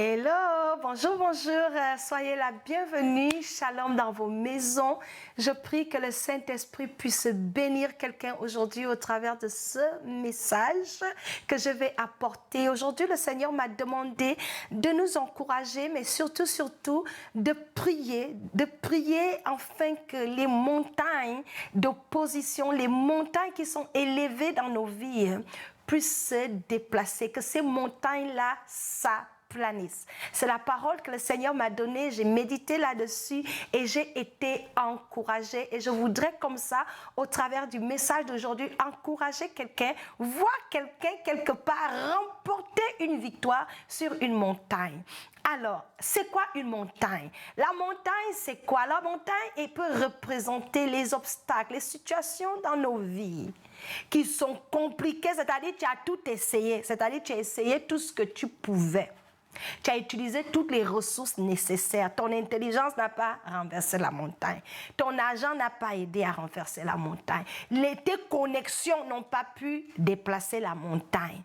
Hello, bonjour, bonjour, soyez la bienvenue, shalom dans vos maisons. Je prie que le Saint-Esprit puisse bénir quelqu'un aujourd'hui au travers de ce message que je vais apporter. Aujourd'hui, le Seigneur m'a demandé de nous encourager, mais surtout de prier afin que les montagnes d'opposition, les montagnes qui sont élevées dans nos vies puissent se déplacer, que ces montagnes-là s'aplanissent. C'est la parole que le Seigneur m'a donnée, j'ai médité là-dessus et j'ai été encouragée. Et je voudrais comme ça, au travers du message d'aujourd'hui, encourager quelqu'un, voir quelqu'un quelque part remporter une victoire sur une montagne. Alors, c'est quoi une montagne? La montagne, c'est quoi? La montagne, elle peut représenter les obstacles, les situations dans nos vies qui sont compliquées, c'est-à-dire tu as tout essayé, c'est-à-dire tu as essayé tout ce que tu pouvais. Tu as utilisé toutes les ressources nécessaires. Ton intelligence n'a pas renversé la montagne. Ton argent n'a pas aidé à renverser la montagne. Tes connexions n'ont pas pu déplacer la montagne.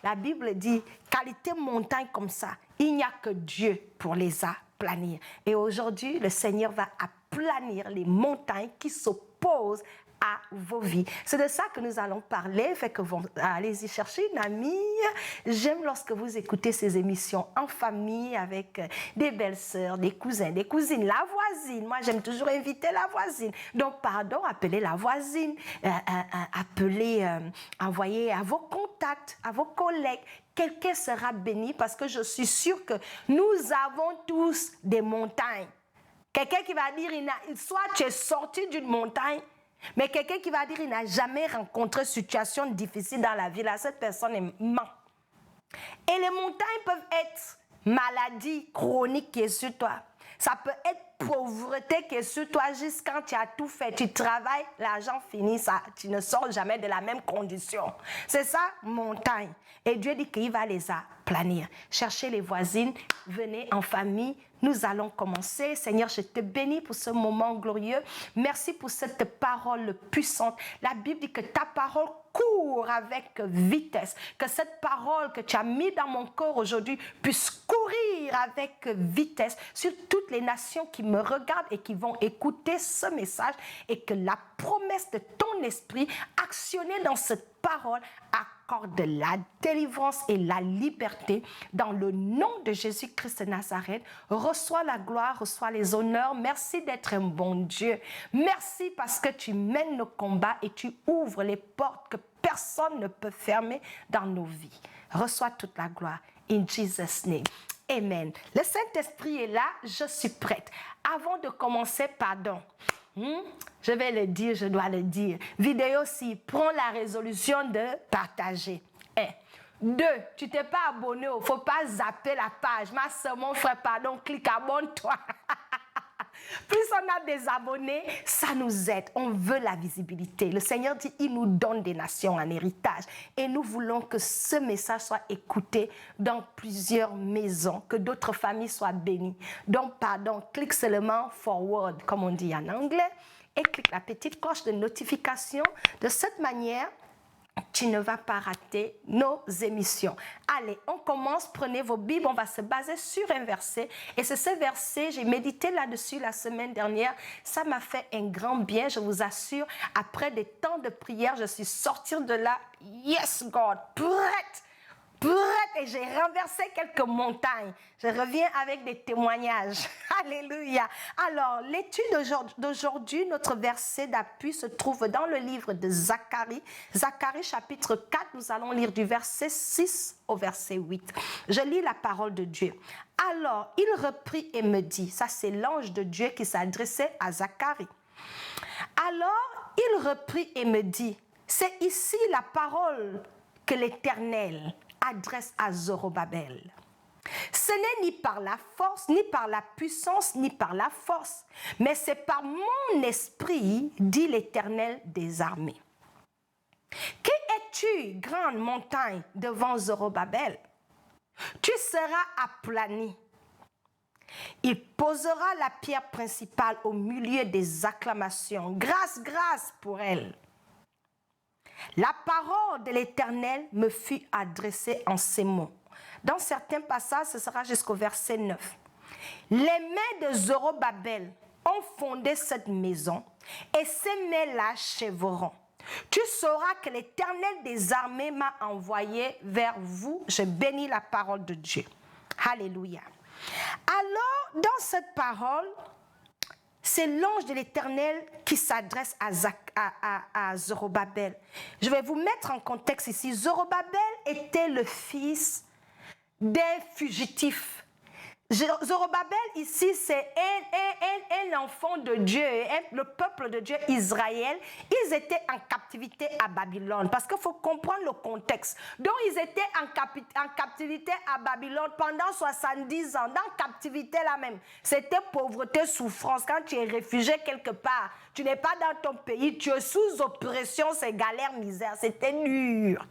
La Bible dit, qualité montagne comme ça, il n'y a que Dieu pour les aplanir. Et aujourd'hui, le Seigneur va aplanir les montagnes qui s'opposent à vos vies. C'est de ça que nous allons parler. Fait que allez-y chercher une amie. J'aime lorsque vous écoutez ces émissions en famille avec des belles-sœurs, des cousins, des cousines, la voisine. Moi, j'aime toujours inviter la voisine. Donc, pardon, appelez la voisine, envoyez à vos contacts, à vos collègues. Quelqu'un sera béni parce que je suis sûre que nous avons tous des montagnes. Quelqu'un qui va dire, soit tu es sorti d'une montagne, mais quelqu'un qui va dire qu'il n'a jamais rencontré situation difficile dans la vie, là, cette personne est ment. Et les montagnes peuvent être maladie chronique qui est sur toi. Ça peut être pauvreté qui est sur toi juste quand tu as tout fait. Tu travailles, l'argent finit, ça, tu ne sors jamais de la même condition. C'est ça, montagne. Et Dieu dit qu'il va les aplanir. Cherchez les voisines, venez en famille. Nous allons commencer. Seigneur, je te bénis pour ce moment glorieux. Merci pour cette parole puissante. La Bible dit que ta parole court avec vitesse. Que cette parole que tu as mise dans mon cœur aujourd'hui puisse courir avec vitesse sur toutes les nations qui me regardent et qui vont écouter ce message. Et que la promesse de ton esprit actionnée dans cette parole accorde la délivrance et la liberté dans le nom de Jésus-Christ de Nazareth. Reçois la gloire, reçois les honneurs. Merci d'être un bon Dieu. Merci parce que tu mènes nos combats et tu ouvres les portes que personne ne peut fermer dans nos vies. Reçois toute la gloire. In Jesus' name. Amen. Le Saint-Esprit est là, je suis prête. Avant de commencer, pardon. Je vais le dire, je dois le dire. Vidéo aussi, prends la résolution de partager. 1. 2, tu t'es pas abonné, il ne faut pas zapper la page. Ma soeur, mon frère, pardon, clique, abonne-toi. Plus on a des abonnés, ça nous aide. On veut la visibilité. Le Seigneur dit, il nous donne des nations en héritage. Et nous voulons que ce message soit écouté dans plusieurs maisons, que d'autres familles soient bénies. Donc, pardon, clique seulement forward, comme on dit en anglais, et clique la petite cloche de notification. De cette manière, tu ne vas pas rater nos émissions. Allez, on commence. Prenez vos Bibles. On va se baser sur un verset. Et c'est ce verset, j'ai médité là-dessus la semaine dernière. Ça m'a fait un grand bien, je vous assure. Après des temps de prière, je suis sortie de là. Yes, God, prête et j'ai renversé quelques montagnes. Je reviens avec des témoignages. Alléluia. Alors, l'étude d'aujourd'hui, notre verset d'appui se trouve dans le livre de Zacharie. Zacharie chapitre 4, nous allons lire du verset 6 au verset 8. Je lis la parole de Dieu. Alors, il reprit et me dit, ça c'est l'ange de Dieu qui s'adressait à Zacharie. Alors, il reprit et me dit, c'est ici la parole que l'Éternel adresse à Zorobabel. Ce n'est ni par la force, ni par la puissance, ni par la force, mais c'est par mon esprit, dit l'Éternel des armées. Qui es-tu, grande montagne, devant Zorobabel? Tu seras aplani. Il posera la pierre principale au milieu des acclamations. Grâce, grâce pour elle. La parole de l'Éternel me fut adressée en ces mots. Dans certains passages, ce sera jusqu'au verset 9. Les mains de Zorobabel ont fondé cette maison et ces mains l'achèveront. Tu sauras que l'Éternel des armées m'a envoyé vers vous. Je bénis la parole de Dieu. Alléluia. Alors, dans cette parole, c'est l'ange de l'Éternel qui s'adresse à Zorobabel. Je vais vous mettre en contexte ici. Zorobabel était le fils d'un fugitif. Zorobabel ici, c'est un enfant de Dieu, le peuple de Dieu, Israël. Ils étaient en captivité à Babylone, parce qu'il faut comprendre le contexte. Donc, ils étaient en captivité à Babylone pendant 70 ans, dans captivité là même. C'était pauvreté, souffrance. Quand tu es réfugié quelque part, tu n'es pas dans ton pays, tu es sous oppression, c'est galère, misère, c'était dur.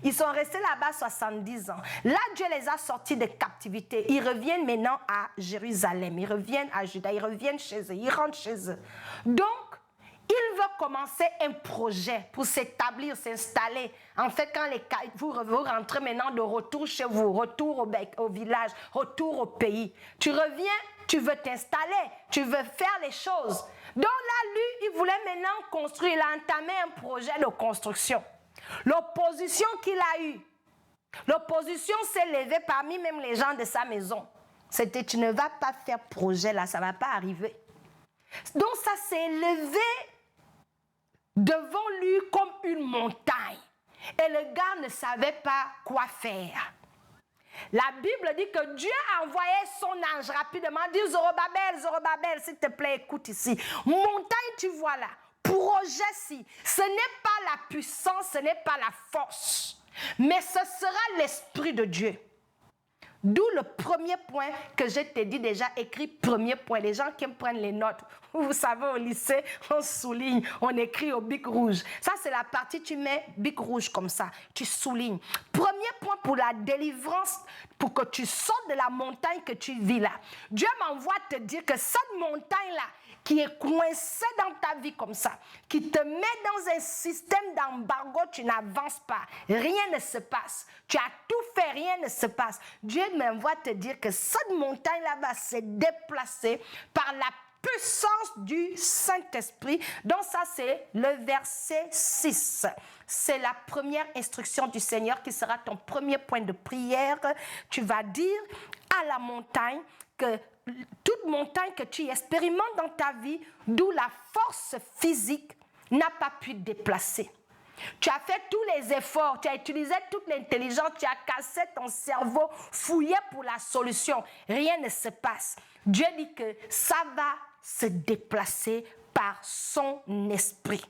Ils sont restés là-bas 70 ans. Là, Dieu les a sortis de captivité. Ils reviennent maintenant à Jérusalem. Ils reviennent à Juda. Ils reviennent chez eux. Ils rentrent chez eux. Donc, ils veulent commencer un projet pour s'établir, s'installer. En fait, quand vous rentrez maintenant de retour chez vous, retour au village, retour au pays. Tu reviens, tu veux t'installer, tu veux faire les choses. Donc là, lui, il voulait maintenant construire. Il a entamé un projet de construction. L'opposition qu'il a eue, l'opposition s'est levée parmi même les gens de sa maison. C'était, tu ne vas pas faire projet là, ça ne va pas arriver. Donc ça s'est élevé devant lui comme une montagne. Et le gars ne savait pas quoi faire. La Bible dit que Dieu a envoyé son ange rapidement, dit Zorobabel, Zorobabel, s'il te plaît, écoute ici. Montagne, tu vois là. Projet-ci, ce n'est pas la puissance, ce n'est pas la force, mais ce sera l'Esprit de Dieu. D'où le premier point que je t'ai dit déjà, écrit premier point. Les gens qui aiment prendre les notes, vous savez, au lycée, on souligne, on écrit au bic rouge. Ça, c'est la partie, tu mets bic rouge comme ça, tu soulignes. Premier point pour la délivrance, pour que tu sortes de la montagne que tu vis là. Dieu m'envoie te dire que cette montagne-là, qui est coincé dans ta vie comme ça, qui te met dans un système d'embargo, tu n'avances pas, rien ne se passe. Tu as tout fait, rien ne se passe. Dieu m'envoie te dire que cette montagne-là va se déplacer par la puissance du Saint-Esprit. Donc ça, c'est le verset 6. C'est la première instruction du Seigneur qui sera ton premier point de prière. Tu vas dire à la montagne que toute montagne que tu expérimentes dans ta vie, d'où la force physique n'a pas pu déplacer. Tu as fait tous les efforts, tu as utilisé toute l'intelligence, tu as cassé ton cerveau, fouillé pour la solution. Rien ne se passe. Dieu dit que ça va se déplacer par son esprit.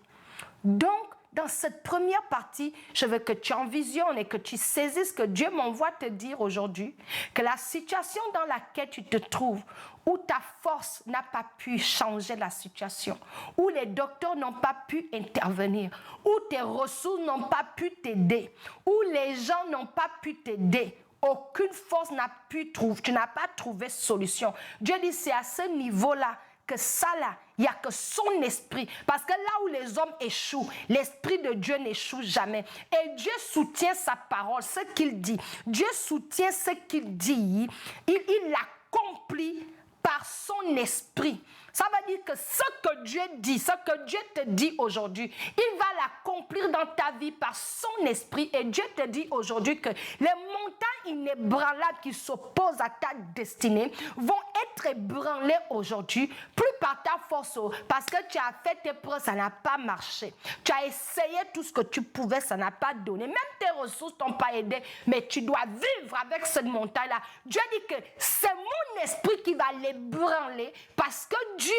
Donc, dans cette première partie, je veux que tu envisionnes et que tu saisisses que Dieu m'envoie te dire aujourd'hui que la situation dans laquelle tu te trouves, où ta force n'a pas pu changer la situation, où les docteurs n'ont pas pu intervenir, où tes ressources n'ont pas pu t'aider, où les gens n'ont pas pu t'aider, aucune force n'a pu trouver, tu n'as pas trouvé solution. Dieu dit c'est à ce niveau-là que ça là, il n'y a que son esprit. Parce que là où les hommes échouent, l'esprit de Dieu n'échoue jamais. Et Dieu soutient sa parole, ce qu'il dit. Dieu soutient ce qu'il dit. Il l'accomplit par son esprit. Ça veut dire que ce que Dieu dit, ce que Dieu te dit aujourd'hui, il va l'accomplir dans ta vie par son esprit. Et Dieu te dit aujourd'hui que les montagnes inébranlables qui s'opposent à ta destinée vont être ébranlées aujourd'hui, plus par ta force, parce que tu as fait tes preuves, ça n'a pas marché. Tu as essayé tout ce que tu pouvais, ça n'a pas donné. Même tes ressources t'ont pas aidé, mais tu dois vivre avec cette montagne-là. Dieu dit que c'est mon esprit qui va l'ébranler, parce que Dieu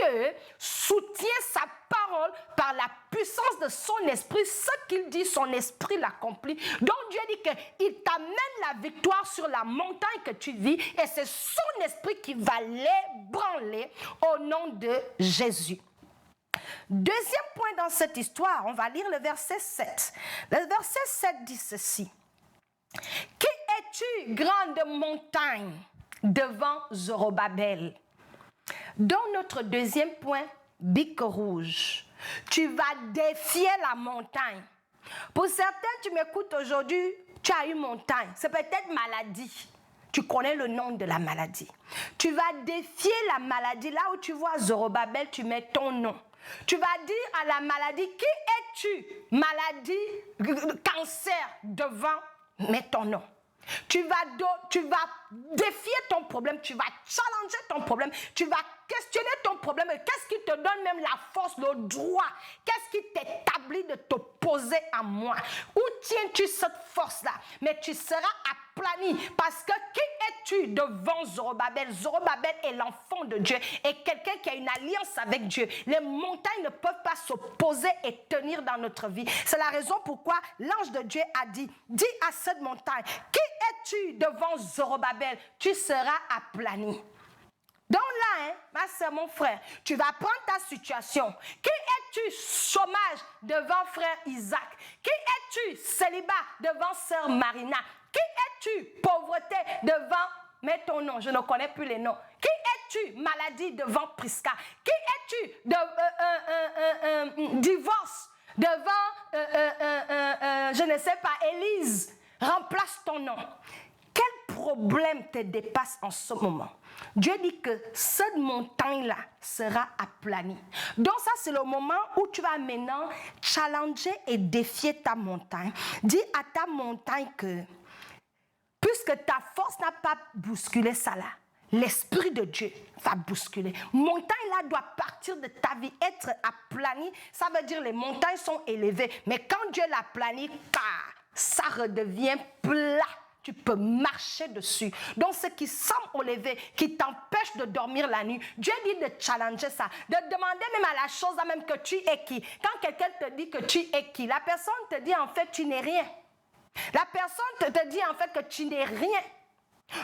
soutient sa parole par la puissance de son esprit. Ce qu'il dit, son esprit l'accomplit. Donc Dieu dit qu'il t'amène la victoire sur la montagne que tu vis et c'est son esprit qui va l'ébranler au nom de Jésus. Deuxième point dans cette histoire, on va lire le verset 7. Le verset 7 dit ceci. Qui es-tu, grande montagne, devant Zorobabel? Dans notre deuxième point, bic rouge, tu vas défier la montagne. Pour certains, tu m'écoutes aujourd'hui, tu as une montagne, c'est peut-être maladie. Tu connais le nom de la maladie. Tu vas défier la maladie. Là où tu vois Zorobabel, tu mets ton nom. Tu vas dire à la maladie, qui es-tu? Maladie, cancer, devant, mets ton nom. Tu vas défier ton problème, tu vas challenger ton problème, tu vas questionner ton problème. Qu'est-ce qui te donne même la force, le droit? Qu'est-ce qui t'établit de t'opposer à moi? Où tiens-tu cette force-là? Mais tu seras aplani parce que qui es-tu devant Zorobabel? Zorobabel est l'enfant de Dieu et quelqu'un qui a une alliance avec Dieu. Les montagnes ne peuvent pas s'opposer et tenir dans notre vie. C'est la raison pourquoi l'ange de Dieu a dit, dis à cette montagne, qui es-tu devant Zorobabel? Tu seras aplani. Donc là, ma soeur, mon frère, tu vas prendre ta situation. Qui es-tu chômage devant frère Isaac? Qui es-tu célibat devant sœur Marina? Qui es-tu pauvreté devant, mets ton nom, je ne connais plus les noms. Qui es-tu maladie devant Prisca? Qui es-tu divorce devant, je ne sais pas, Élise? Remplace ton nom. Quel problème te dépasse en ce moment? Dieu dit que cette montagne-là sera aplanie. Donc ça, c'est le moment où tu vas maintenant challenger et défier ta montagne. Dis à ta montagne que, puisque ta force n'a pas bousculé ça là, l'Esprit de Dieu va bousculer. Montagne-là doit partir de ta vie, être aplanie. Ça veut dire les montagnes sont élevées. Mais quand Dieu l'aplanit, ça redevient plat. Tu peux marcher dessus. Donc, ce qui semble élevé, qui t'empêche de dormir la nuit, Dieu dit de challenger ça, de demander même à la chose même que tu es qui. Quand quelqu'un te dit que tu es qui, la personne te dit en fait tu n'es rien. La personne te dit en fait que tu n'es rien.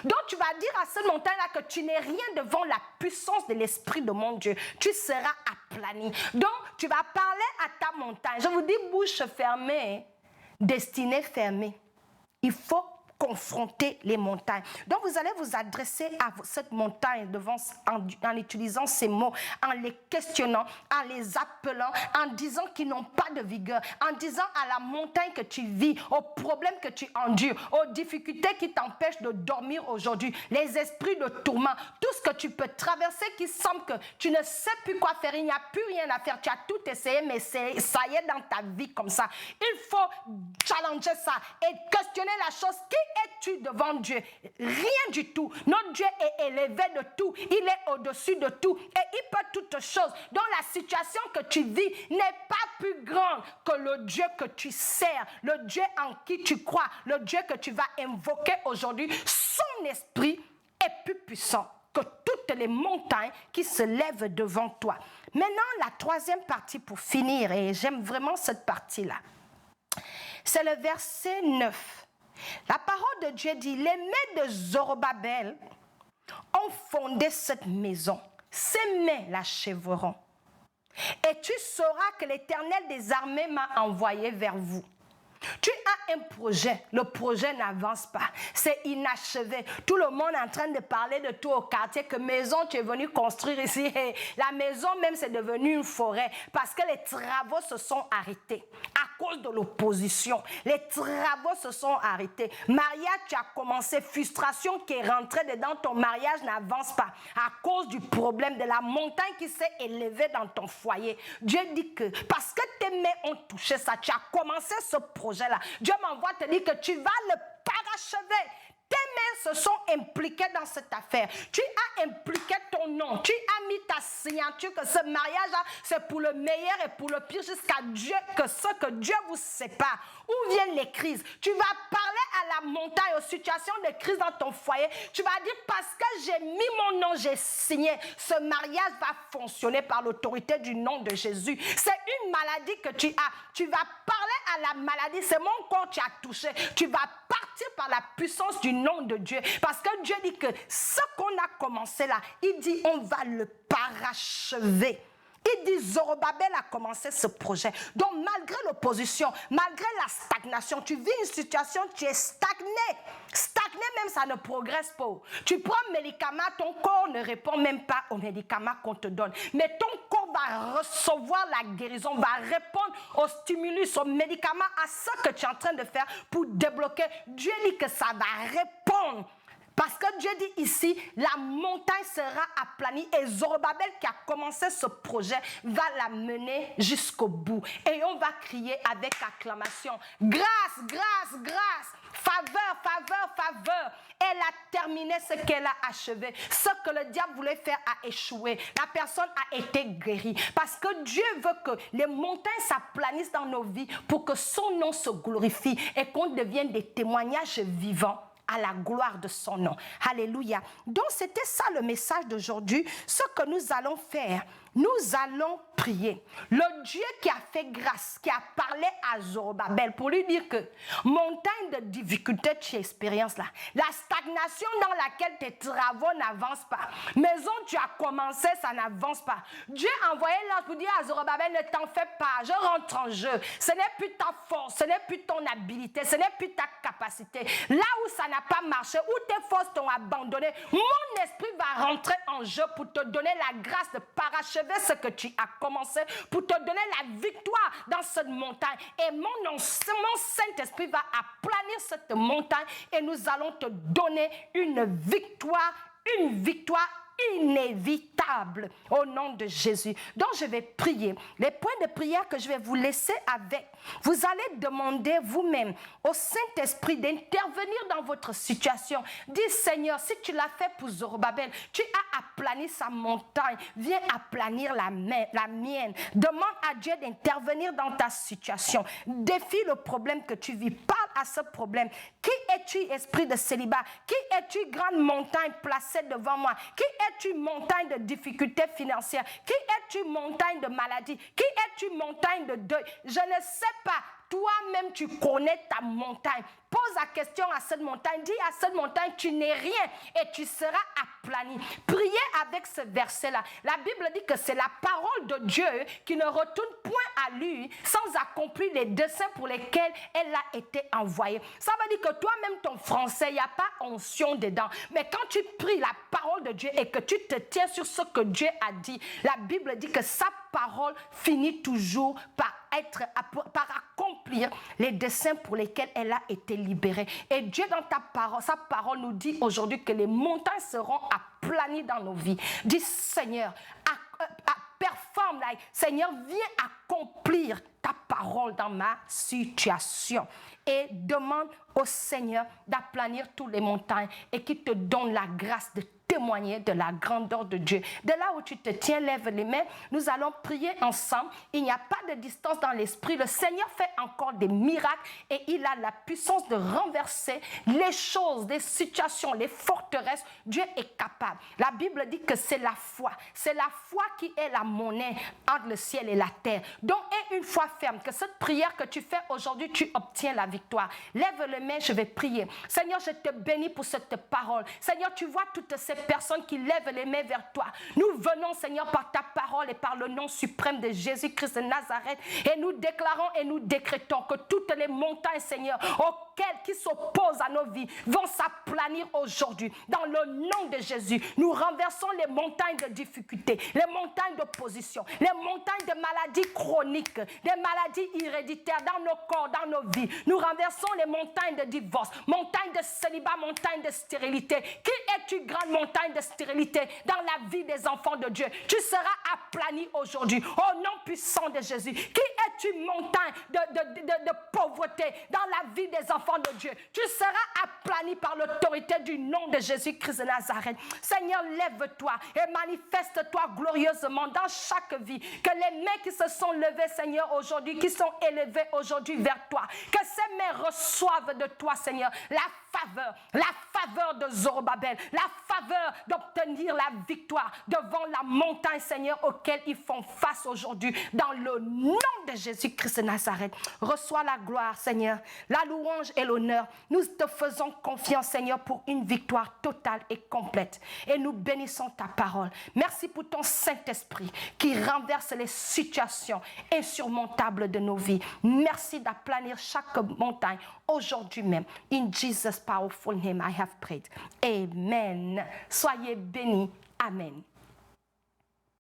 Donc, tu vas dire à cette montagne-là que tu n'es rien devant la puissance de l'Esprit de mon Dieu. Tu seras aplani. Donc, tu vas parler à ta montagne. Je vous dis bouche fermée, destinée fermée. Il faut confronter les montagnes. Donc, vous allez vous adresser à cette montagne devant, en utilisant ces mots, en les questionnant, en les appelant, en disant qu'ils n'ont pas de vigueur, en disant à la montagne que tu vis, aux problèmes que tu endures, aux difficultés qui t'empêchent de dormir aujourd'hui, les esprits de tourment, tout ce que tu peux traverser qui semble que tu ne sais plus quoi faire, il n'y a plus rien à faire, tu as tout essayé, mais ça y est dans ta vie comme ça. Il faut challenger ça et questionner la chose. Qui es-tu devant Dieu? Rien du tout. Notre Dieu est élevé de tout. Il est au-dessus de tout. Et il peut toutes choses. Donc la situation que tu vis n'est pas plus grande que le Dieu que tu sers, le Dieu en qui tu crois, le Dieu que tu vas invoquer aujourd'hui. Son esprit est plus puissant que toutes les montagnes qui se lèvent devant toi. Maintenant, la troisième partie pour finir, et j'aime vraiment cette partie-là, c'est le verset 9. La parole de Dieu dit, les mains de Zorobabel ont fondé cette maison. Ses mains l'achèveront. Et tu sauras que l'Éternel des armées m'a envoyé vers vous. Tu as un projet, le projet n'avance pas, c'est inachevé. Tout le monde est en train de parler de tout au quartier, que maison tu es venu construire ici. Et la maison même c'est devenu une forêt parce que les travaux se sont arrêtés à cause de l'opposition. Les travaux se sont arrêtés. Mariage, tu as commencé, frustration qui est rentrée dedans, ton mariage n'avance pas à cause du problème de la montagne qui s'est élevée dans ton foyer. Dieu dit que parce que tes mains ont touché ça, tu as commencé ce projet-là. Dieu m'envoie te dire que tu vas le parachever. Tes mains se sont impliquées dans cette affaire. Tu as impliqué ton nom. Tu as mis ta signature que ce mariage-là, c'est pour le meilleur et pour le pire jusqu'à Dieu, que ce que Dieu vous sépare. Où viennent les crises? Tu vas parler à la montagne, aux situations de crise dans ton foyer. Tu vas dire, parce que j'ai mis mon nom, j'ai signé, ce mariage va fonctionner par l'autorité du nom de Jésus. C'est une maladie que tu as. Tu vas parler à la maladie. C'est mon corps que tu as touché. Tu vas partir par la puissance du nom de Dieu. Parce que Dieu dit que ce qu'on a commencé là, il dit on va le parachever. Il dit Zorobabel a commencé ce projet. Donc malgré l'opposition, malgré la stagnation, tu vis une situation, tu es stagné. Stagné même, ça ne progresse pas. Tu prends un médicament, ton corps ne répond même pas aux médicaments qu'on te donne. Mais ton corps va recevoir la guérison, va répondre aux stimulus, aux médicaments, à ce que tu es en train de faire pour débloquer. Dieu dit que ça va répondre. Parce que Dieu dit ici, la montagne sera aplanie et Zorobabel qui a commencé ce projet va la mener jusqu'au bout. Et on va crier avec acclamation, grâce, grâce, grâce, faveur, faveur, faveur. Elle a terminé ce qu'elle a achevé. Ce que le diable voulait faire a échoué. La personne a été guérie. Parce que Dieu veut que les montagnes s'aplanissent dans nos vies pour que son nom se glorifie et qu'on devienne des témoignages vivants à la gloire de son nom. Alléluia. Donc c'était ça le message d'aujourd'hui. Ce que nous allons faire, nous allons prier. Le Dieu qui a fait grâce, qui a parlé à Zorobabel pour lui dire que montagne de difficultés tu expériences là, la stagnation dans laquelle tes travaux n'avancent pas, maison tu as commencé, ça n'avance pas. Dieu a envoyé l'ange pour dire à Zorobabel, ne t'en fais pas, je rentre en jeu. Ce n'est plus ta force, ce n'est plus ton habilité, ce n'est plus ta capacité. Là où ça n'a pas marché, où tes forces t'ont abandonné, mon esprit va rentrer en jeu pour te donner la grâce de parachever ce que tu as commencé, pour te donner la victoire dans cette montagne. Et mon Saint-Esprit va aplanir cette montagne et nous allons te donner une victoire inévitable au nom de Jésus. Donc je vais prier. Les points de prière que je vais vous laisser avec, vous allez demander vous-même au Saint-Esprit d'intervenir dans votre situation. Dis Seigneur, si tu l'as fait pour Zorobabel, tu as aplani sa montagne, viens aplanir la mienne. Demande à Dieu d'intervenir dans ta situation. Défie le problème que tu vis. Parle à ce problème. Qui es-tu, esprit de célibat? Qui es-tu, grande montagne placée devant moi? Qui es-tu, montagne de difficultés financières? Qui es-tu, montagne de maladie? Qui es-tu, montagne de deuil? Je ne sais pas. Toi-même, tu connais ta montagne. Pose la question à cette montagne. Dis à cette montagne, tu n'es rien et tu seras aplani. Priez avec ce verset-là. La Bible dit que c'est la parole de Dieu qui ne retourne point à lui sans accomplir les desseins pour lesquels elle a été envoyée. Ça veut dire que toi-même, ton français, il n'y a pas onction dedans. Mais quand tu pries la parole de Dieu et que tu te tiens sur ce que Dieu a dit, la Bible dit que sa parole finit toujours par accomplir les desseins pour lesquels elle a été libérée. Et Dieu dans sa parole nous dit aujourd'hui que les montagnes seront aplanies dans nos vies. Dis Seigneur, performe, Seigneur, viens accomplir ta parole dans ma situation. Et demande au Seigneur d'aplanir toutes les montagnes et qu'il te donne la grâce de témoigner de la grandeur de Dieu. De là où tu te tiens, lève les mains. Nous allons prier ensemble. Il n'y a pas de distance dans l'esprit. Le Seigneur fait encore des miracles et il a la puissance de renverser les choses, les situations, les forteresses. Dieu est capable. La Bible dit que c'est la foi. C'est la foi qui est la monnaie entre le ciel et la terre. Donc, aie une foi ferme que cette prière que tu fais aujourd'hui, tu obtiens la victoire. Lève les mains, je vais prier. Seigneur, je te bénis pour cette parole. Seigneur, tu vois toutes ces personnes qui lèvent les mains vers toi. Nous venons, Seigneur, par ta parole et par le nom suprême de Jésus-Christ de Nazareth et nous déclarons et nous décrétons que toutes les montagnes, Seigneur, qui s'opposent à nos vies vont s'aplanir aujourd'hui. Dans le nom de Jésus, nous renversons les montagnes de difficultés, les montagnes d'opposition, les montagnes de maladies chroniques, des maladies héréditaires dans nos corps, dans nos vies. Nous renversons les montagnes de divorce, montagnes de célibat, montagnes de stérilité. Qui es-tu, grande montagne de stérilité dans la vie des enfants de Dieu? Tu seras aplani aujourd'hui au nom puissant de Jésus. Qui es-tu, montagne de pauvreté dans la vie des enfants de Dieu? Tu seras aplani par l'autorité du nom de Jésus-Christ de Nazareth. Seigneur, lève-toi et manifeste-toi glorieusement dans chaque vie. Que les mains qui se sont levées, Seigneur, aujourd'hui, qui sont élevées aujourd'hui vers toi, que ces mains reçoivent de toi, Seigneur, la faveur de Zorobabel, la faveur d'obtenir la victoire devant la montagne, Seigneur, auquel ils font face aujourd'hui, dans le nom de Jésus-Christ de Nazareth. Reçois la gloire, Seigneur, la louange et l'honneur. Nous te faisons confiance, Seigneur, pour une victoire totale et complète. Et nous bénissons ta parole. Merci pour ton Saint-Esprit qui renverse les situations insurmontables de nos vies. Merci d'aplanir chaque montagne aujourd'hui même. In Jesus' powerful name I have prayed. Amen. Soyez bénis. Amen.